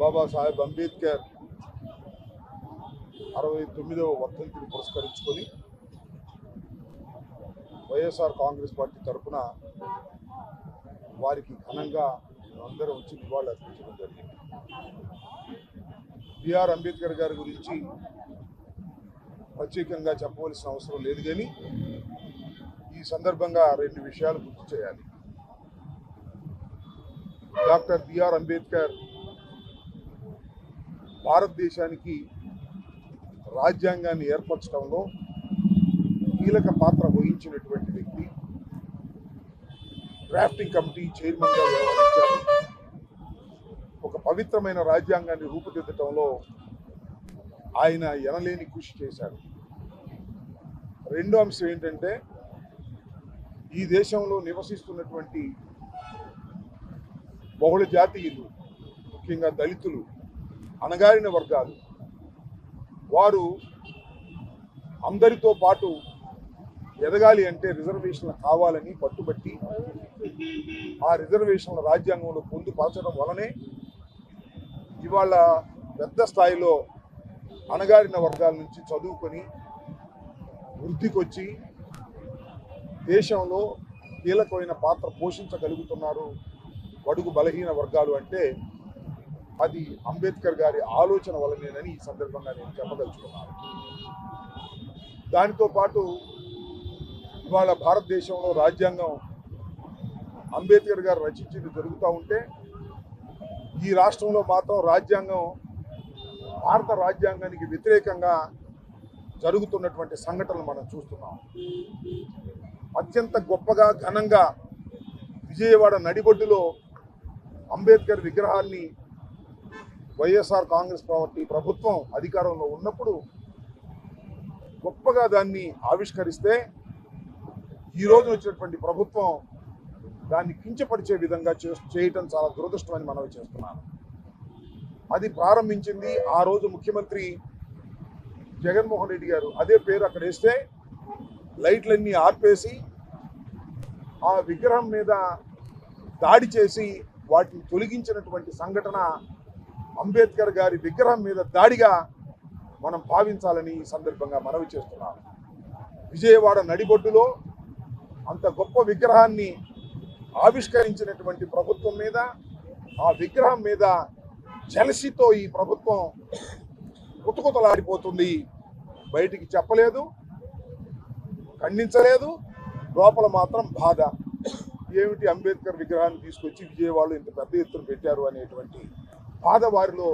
బాబాసాహెబ్ అంబేద్కర్ 69వ వర్ధంతిని పురస్కరించుకొని వైఎస్ఆర్ కాంగ్రెస్ పార్టీ తరఫున వారికి ఘనంగా అందరం వచ్చి నివాళులు అర్పించడం జరిగింది. బిఆర్ అంబేద్కర్ గారి గురించి ప్రత్యేకంగా చెప్పవలసిన అవసరం లేదు, కానీ ఈ సందర్భంగా రెండు విషయాలు గుర్తు చేయాలి. డాక్టర్ బిఆర్ అంబేద్కర్ భారతదేశానికి రాజ్యాంగాన్ని ఏర్పరచడంలో కీలక పాత్ర వహించినటువంటి వ్యక్తి. డ్రాఫ్టింగ్ కమిటీ చైర్మన్గా వ్యవహరించారు. ఒక పవిత్రమైన రాజ్యాంగాన్ని రూపుదిద్దటంలో ఆయన ఎనలేని కృషి చేశారు. రెండో అంశం ఏంటంటే, ఈ దేశంలో నివసిస్తున్నటువంటి బహుళ జాతీయులు, ముఖ్యంగా దళితులు, అణగారిన వర్గాలు, వారు అందరితో పాటు ఎదగాలి అంటే రిజర్వేషన్లు కావాలని పట్టుబట్టి ఆ రిజర్వేషన్ల రాజ్యాంగంలో పొందుపరచడం వలనే ఇవాళ పెద్ద స్థాయిలో అణగారిన వర్గాల నుంచి చదువుకొని వృద్ధికొచ్చి దేశంలో కీలకమైన పాత్ర పోషించగలుగుతున్నారు బడుగు బలహీన వర్గాలు. అంటే అది అంబేద్కర్ గారి ఆలోచన వల్లనేనని ఈ సందర్భంగా నేను చెప్పదలుచుకున్నాను. దానితో పాటు ఇవాళ భారతదేశంలో రాజ్యాంగం అంబేద్కర్ గారు రచించింది జరుగుతూ ఉంటే, ఈ రాష్ట్రంలో మాత్రం రాజ్యాంగం భారత రాజ్యాంగానికి వ్యతిరేకంగా జరుగుతున్నటువంటి సంఘటనలు మనం చూస్తున్నాం. అత్యంత గొప్పగా ఘనంగా విజయవాడ నడిబొడ్డులో అంబేద్కర్ విగ్రహాన్ని వైఎస్ఆర్ కాంగ్రెస్ పార్టీ ప్రభుత్వం అధికారంలో ఉన్నప్పుడు గొప్పగా దాన్ని ఆవిష్కరిస్తే, ఈ రోజు వచ్చినటువంటి ప్రభుత్వం దాన్ని కించపరిచే విధంగా చేయటం చాలా దురదృష్టమని మనవి చేస్తున్నాను. అది ప్రారంభించింది ఆ రోజు ముఖ్యమంత్రి జగన్మోహన్ రెడ్డి గారు. అదే పేరు అక్కడ వేస్తే లైట్లన్నీ ఆర్పేసి ఆ విగ్రహం మీద దాడి చేసి వాటిని తొలగించినటువంటి సంఘటన అంబేద్కర్ గారి విగ్రహం మీద దాడిగా మనం భావించాలని ఈ సందర్భంగా మనవి చేస్తున్నాను. విజయవాడ నడిబొడ్డులో అంత గొప్ప విగ్రహాన్ని ఆవిష్కరించినటువంటి ప్రభుత్వం మీద, ఆ విగ్రహం మీద జలసితో ఈ ప్రభుత్వం కుతకుతలాడిపోతుంది. బయటికి చెప్పలేదు, ఖండించలేదు, లోపల మాత్రం బాధ. ఏమిటి అంబేద్కర్ విగ్రహాన్ని తీసుకొచ్చి విజయవాడలో ఇంత పెద్ద ఎత్తున పెట్టారు అనేటువంటి బాధ వారిలో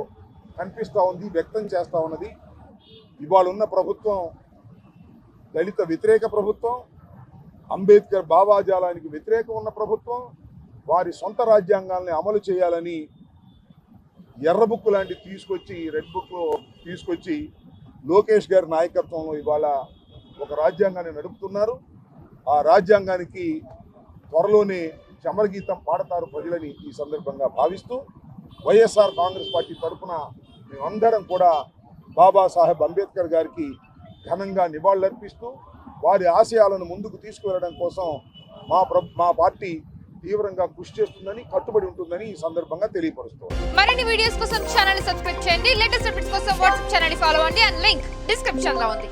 కనిపిస్తూ ఉంది, వ్యక్తం చేస్తూ ఉన్నది. ఇవాళ ఉన్న ప్రభుత్వం దళిత వ్యతిరేక ప్రభుత్వం, అంబేద్కర్ భావాజాలానికి వ్యతిరేకం ఉన్న ప్రభుత్వం. వారి సొంత రాజ్యాంగాల్ని అమలు చేయాలని ఎర్ర బుక్ లాంటివి తీసుకొచ్చి, రెడ్ బుక్లో తీసుకొచ్చి లోకేష్ గారి నాయకత్వంలో ఇవాళ ఒక రాజ్యాంగాన్ని నడుపుతున్నారు. ఆ రాజ్యాంగానికి త్వరలోనే చమరగీతం పాడతారు ప్రజలని ఈ సందర్భంగా భావిస్తూ, వైఎస్ఆర్ కాంగ్రెస్ పార్టీ తరఫున మేమందరం కూడా బాబాసాహెబ్ అంబేద్కర్ గారికి ఘనంగా నివాళులర్పిస్తూ వారి ఆశయాలను ముందుకు తీసుకువెళ్ళడం కోసం మా పార్టీ తీవ్రంగా కృషి చేస్తుందని, కట్టుబడి ఉంటుందని ఈ సందర్భంగా తెలియపరుస్తుంది. మరిన్ని వీడియోస్ కోసం ఛానల్ ని సబ్స్క్రైబ్ చేయండి. లేటెస్ట్ అప్డేట్స్ కోసం వాట్సాప్ ఛానల్ ని ఫాలో అవ్వండి. అండ్ లింక్ డిస్క్రిప్షన్ లో ఉంది.